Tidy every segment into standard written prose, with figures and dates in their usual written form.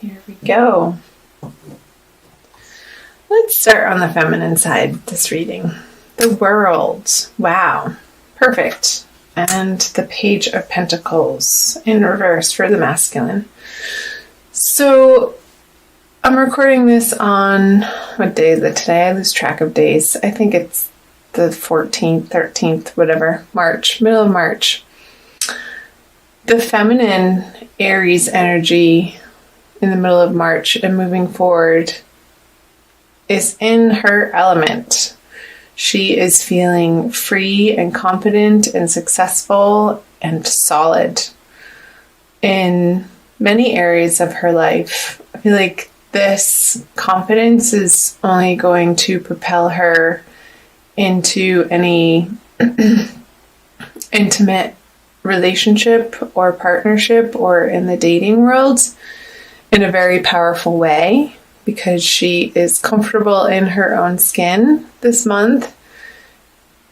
Here we go. Let's start on the feminine side, this reading. The World. Wow. Perfect. And the Page of Pentacles in reverse for the masculine. So I'm recording this on, what day is it today? I lose track of days. I think it's the 14th, 13th, whatever, March, middle of March. The feminine Aries energy in the middle of March and moving forward is in her element. She is feeling free and confident and successful and solid in many areas of her life. I feel like this confidence is only going to propel her into any intimate relationship or partnership or in the dating world in a very powerful way, because she is comfortable in her own skin this month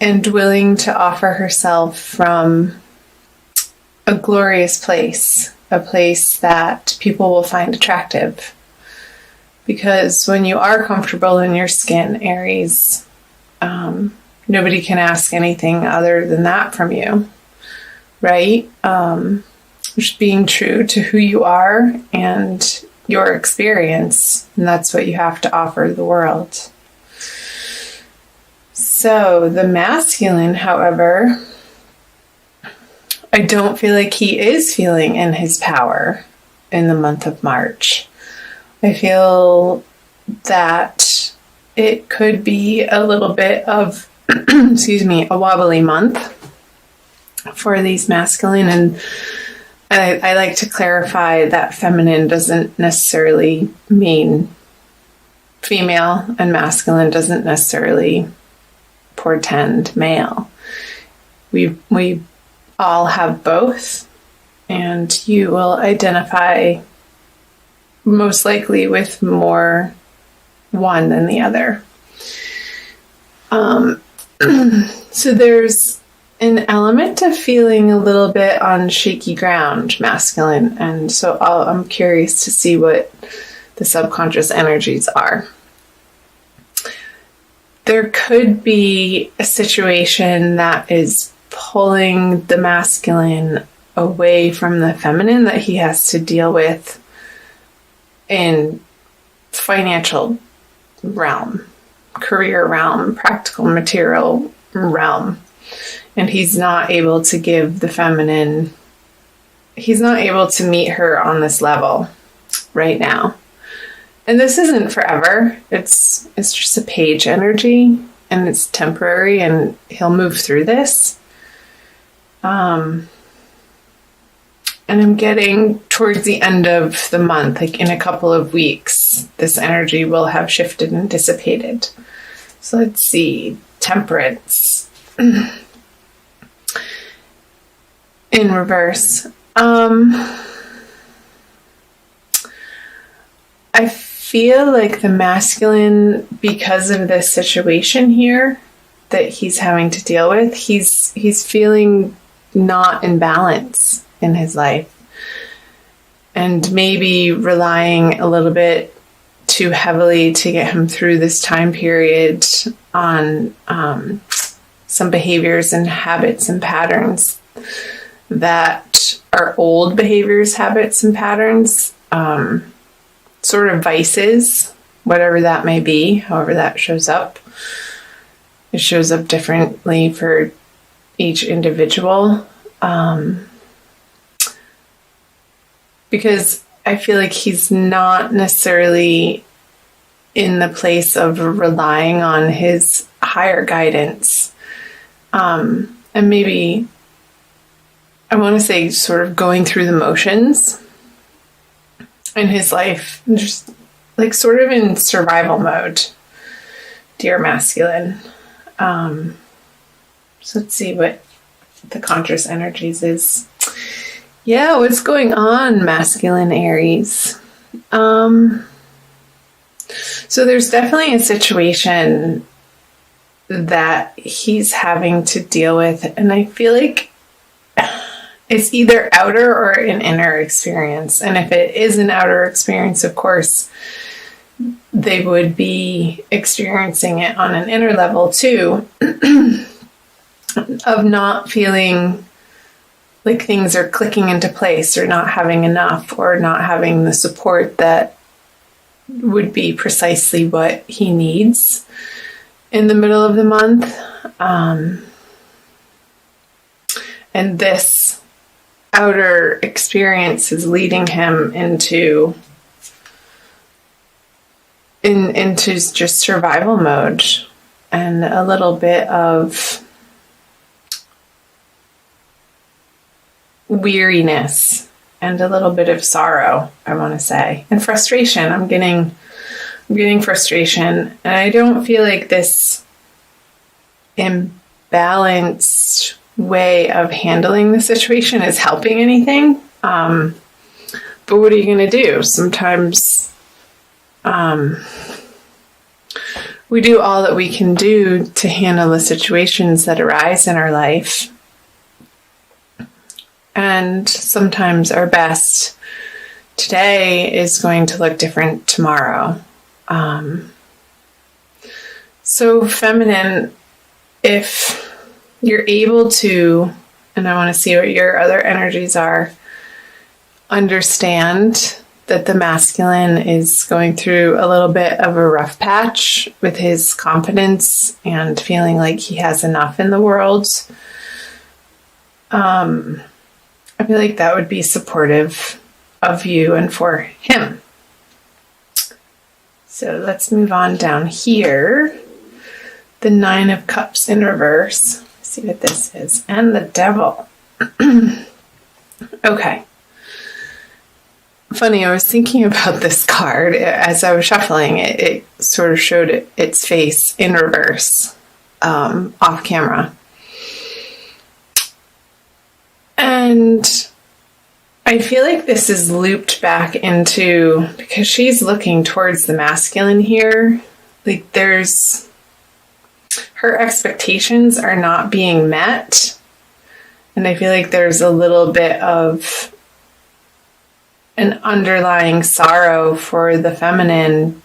and willing to offer herself from a glorious place, a place that people will find attractive. Because when you are comfortable in your skin, Aries, nobody can ask anything other than that from you, right? Just being true to who you are and your experience, and that's what you have to offer the world. So the masculine, however, I don't feel like he is feeling in his power in the month of March. I feel that it could be a little bit of, a wobbly month for these masculine, and I like to clarify that feminine doesn't necessarily mean female, and masculine doesn't necessarily portend male. We all have both, and you will identify most likely with more one than the other. So there's an element of feeling a little bit on shaky ground, masculine, and so I'm curious to see what the subconscious energies are. There could be a situation that is pulling the masculine away from the feminine that he has to deal with in financial realm, career realm, practical material realm. And he's not able to give the feminine, he's not able to meet her on this level right now. And this isn't forever. It's just a page energy, and it's temporary, and he'll move through this. And I'm getting towards the end of the month, like in a couple of weeks, this energy will have shifted and dissipated. So let's see, Temperance. In reverse. I feel like the masculine, because of this situation here that he's having to deal with, he's feeling not in balance in his life, and maybe relying a little bit too heavily to get him through this time period on some behaviors and habits and patterns that are old behaviors, habits, and patterns, sort of vices, whatever that may be, however that shows up. It shows up differently for each individual. Because I feel like he's not necessarily in the place of relying on his higher guidance. And maybe, I want to say, sort of going through the motions in his life, just like sort of in survival mode, dear masculine. So let's see what the conscious energies is. Yeah, what's going on, masculine Aries? So there's definitely a situation that he's having to deal with, and I feel like it's either outer or an inner experience. And if it is an outer experience, of course, they would be experiencing it on an inner level too, of not feeling like things are clicking into place, or not having enough, or not having the support that would be precisely what he needs in the middle of the month. And this outer experience is leading him into just survival mode, and a little bit of weariness and a little bit of sorrow, I want to say, and frustration. I'm getting frustration, and I don't feel like this imbalanced way of handling the situation is helping anything. But what are you going to do? Sometimes we do all that we can do to handle the situations that arise in our life. And sometimes our best today is going to look different tomorrow. So feminine, if you're able to, and I want to see what your other energies are, understand that the masculine is going through a little bit of a rough patch with his confidence and feeling like he has enough in the world. I feel like that would be supportive of you and for him. So let's move on down here. The 9 of Cups in reverse. Let's see what this is. And the Devil. Okay. Funny, I was thinking about this card as I was shuffling it. It sort of showed its face in reverse, off camera. And I feel like this is looped back into, because she's looking towards the masculine here, like her expectations are not being met. And I feel like there's a little bit of an underlying sorrow for the feminine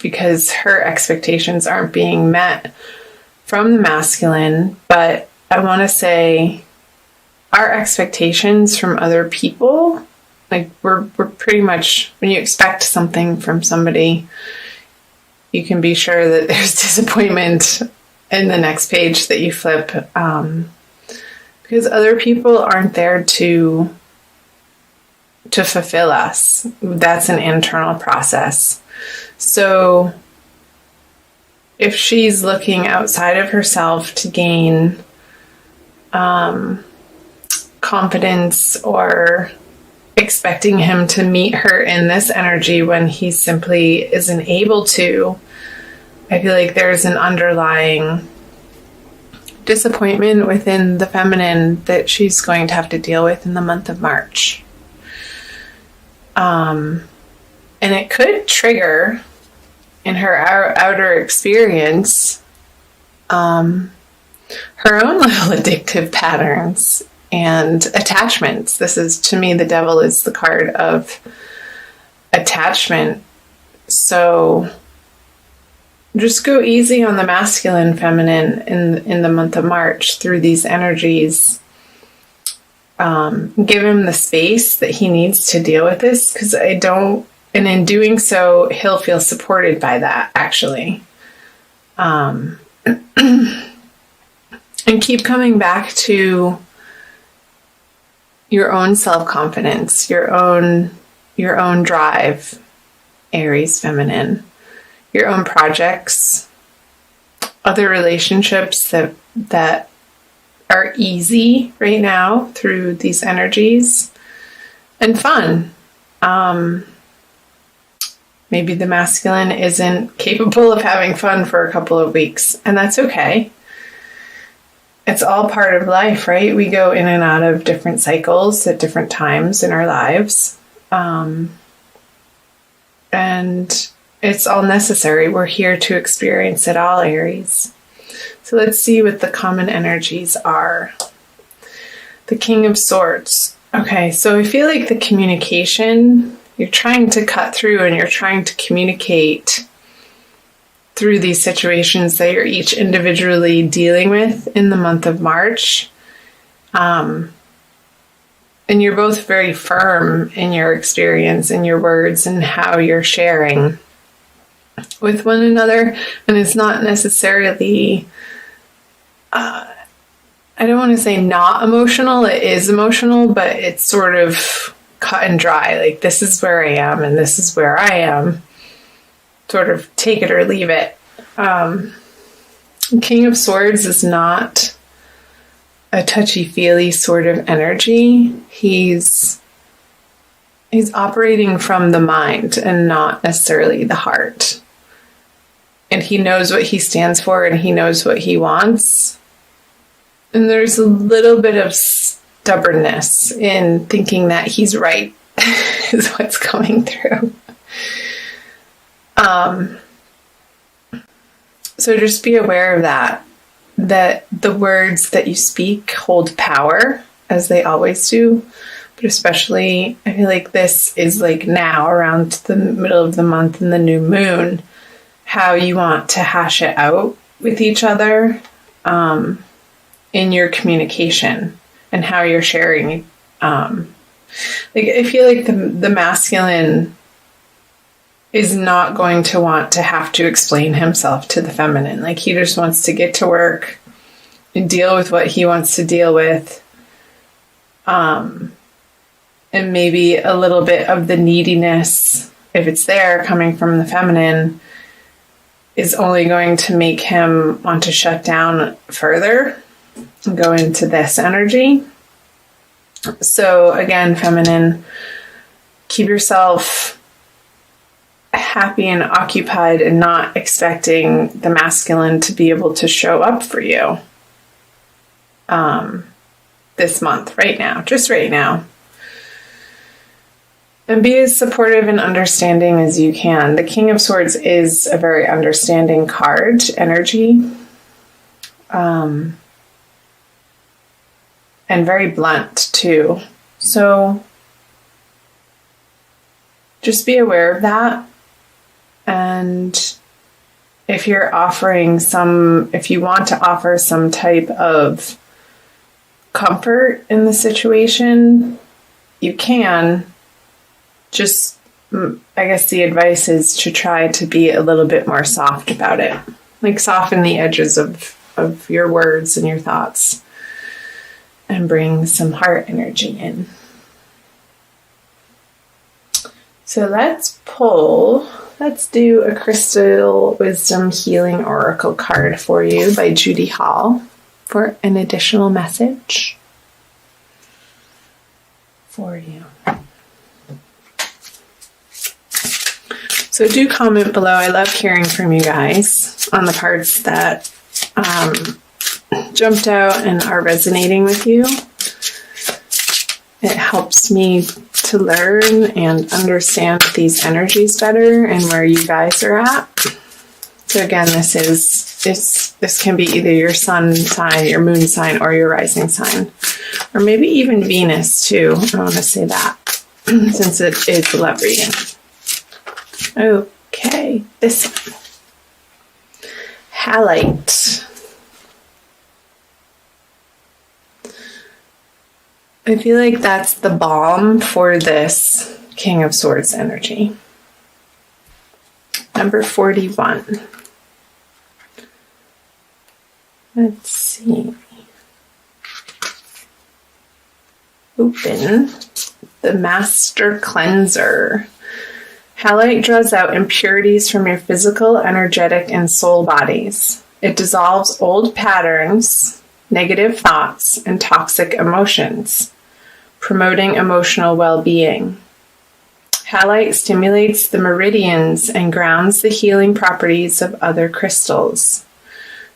because her expectations aren't being met from the masculine. But I want to say our expectations from other people, like we're pretty much, when you expect something from somebody, you can be sure that there's disappointment in the next page that you flip, because other people aren't there to fulfill us. That's an internal process. So if she's looking outside of herself to gain confidence, or expecting him to meet her in this energy when he simply isn't able to, I feel like there's an underlying disappointment within the feminine that she's going to have to deal with in the month of March. And it could trigger in her outer experience her own little addictive patterns and attachments. This is, to me, the Devil is the card of attachment. So just go easy on the masculine, feminine in the month of March through these energies. Give him the space that he needs to deal with this, because and in doing so, he'll feel supported by that, actually. And keep coming back to your own self-confidence, your own drive, Aries feminine, your own projects, other relationships that are easy right now through these energies, and fun. Maybe the masculine isn't capable of having fun for a couple of weeks, and that's okay. It's all part of life, right? We go in and out of different cycles at different times in our lives. And it's all necessary. We're here to experience it all, Aries. So let's see what the common energies are. The King of Swords. Okay, so I feel like the communication, you're trying to cut through and you're trying to communicate through these situations that you're each individually dealing with in the month of March. And you're both very firm in your experience and your words and how you're sharing with one another. And it's not necessarily, I don't want to say not emotional. It is emotional, but it's sort of cut and dry. Like, this is where I am and this is where I am. Sort of take it or leave it. King of Swords is not a touchy-feely sort of energy. He's operating from the mind and not necessarily the heart. And he knows what he stands for and he knows what he wants. And there's a little bit of stubbornness in thinking that he's right is what's coming through. So just be aware of that the words that you speak hold power, as they always do. But especially, I feel like this is like now around the middle of the month and the new moon, how you want to hash it out with each other in your communication and how you're sharing. Like, I feel like the masculine is not going to want to have to explain himself to the feminine. Like, he just wants to get to work and deal with what he wants to deal with. And maybe a little bit of the neediness, if it's there, coming from the feminine, is only going to make him want to shut down further and go into this energy. So again, feminine, keep yourself happy and occupied and not expecting the masculine to be able to show up for you this month, right now, just right now. And be as supportive and understanding as you can. The King of Swords is a very understanding card energy. And very blunt too. So just be aware of that. And if you want to offer some type of comfort in the situation, you can. Just, I guess the advice is to try to be a little bit more soft about it. Like, soften the edges of your words and your thoughts. And bring some heart energy in. So let's do a Crystal Wisdom Healing Oracle card for you by Judy Hall for an additional message for you. So do comment below. I love hearing from you guys on the cards that jumped out and are resonating with you. It helps me to learn and understand these energies better and where you guys are at. So again, this can be either your sun sign, your moon sign, or your rising sign, or maybe even Venus too. I want to say that since it is a love reading. Okay, this one. Halite. I feel like that's the balm for this King of Swords energy. Number 41. Let's see. Open the Master Cleanser. Halite draws out impurities from your physical, energetic, and soul bodies. It dissolves old patterns, negative thoughts, and toxic emotions, promoting emotional well-being. Halite stimulates the meridians and grounds the healing properties of other crystals.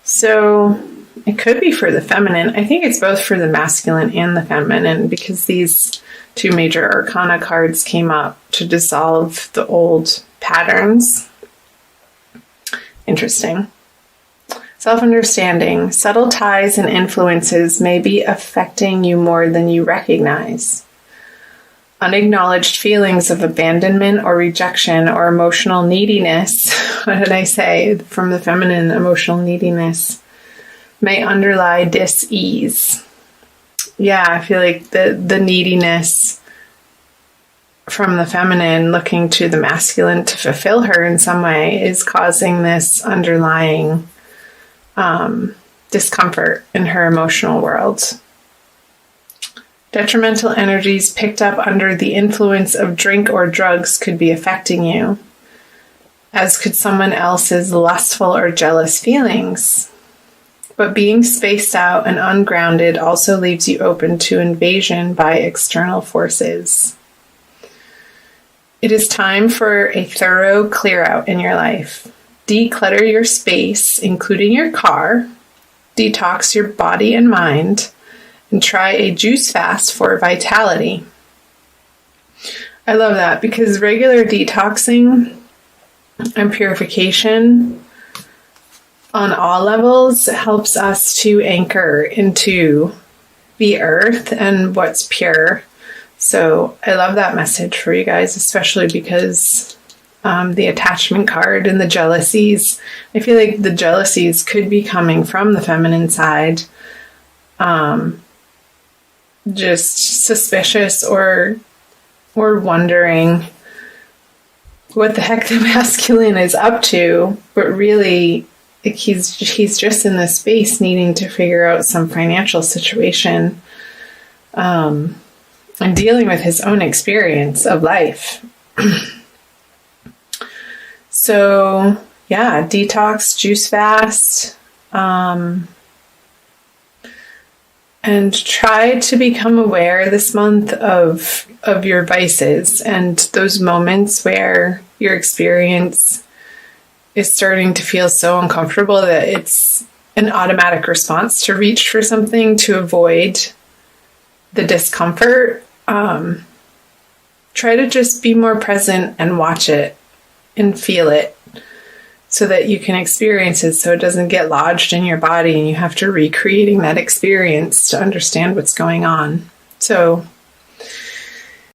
So it could be for the feminine. I think it's both for the masculine and the feminine, because these two major arcana cards came up to dissolve the old patterns. Interesting. Self-understanding. Subtle ties and influences may be affecting you more than you recognize. Unacknowledged feelings of abandonment or rejection or emotional neediness, what did I say from the feminine, emotional neediness, may underlie dis-ease. Yeah, I feel like the neediness from the feminine looking to the masculine to fulfill her in some way is causing this underlying discomfort in her emotional world. Detrimental energies picked up under the influence of drink or drugs could be affecting you, as could someone else's lustful or jealous feelings. But being spaced out and ungrounded also leaves you open to invasion by external forces. It is time for a thorough clear out in your life. Declutter your space, including your car, detox your body and mind, and try a juice fast for vitality. I love that because regular detoxing and purification on all levels helps us to anchor into the earth and what's pure. So I love that message for you guys, especially because the attachment card and the jealousies, I feel like the jealousies could be coming from the feminine side. Just suspicious or wondering what the heck the masculine is up to, but really he's just in this space needing to figure out some financial situation and dealing with his own experience of life. So yeah, detox, juice fast, and try to become aware this month of your vices and those moments where your experience is starting to feel so uncomfortable that it's an automatic response to reach for something to avoid the discomfort. Try to just be more present and watch it and feel it so that you can experience it so it doesn't get lodged in your body and you have to recreating that experience to understand what's going on. So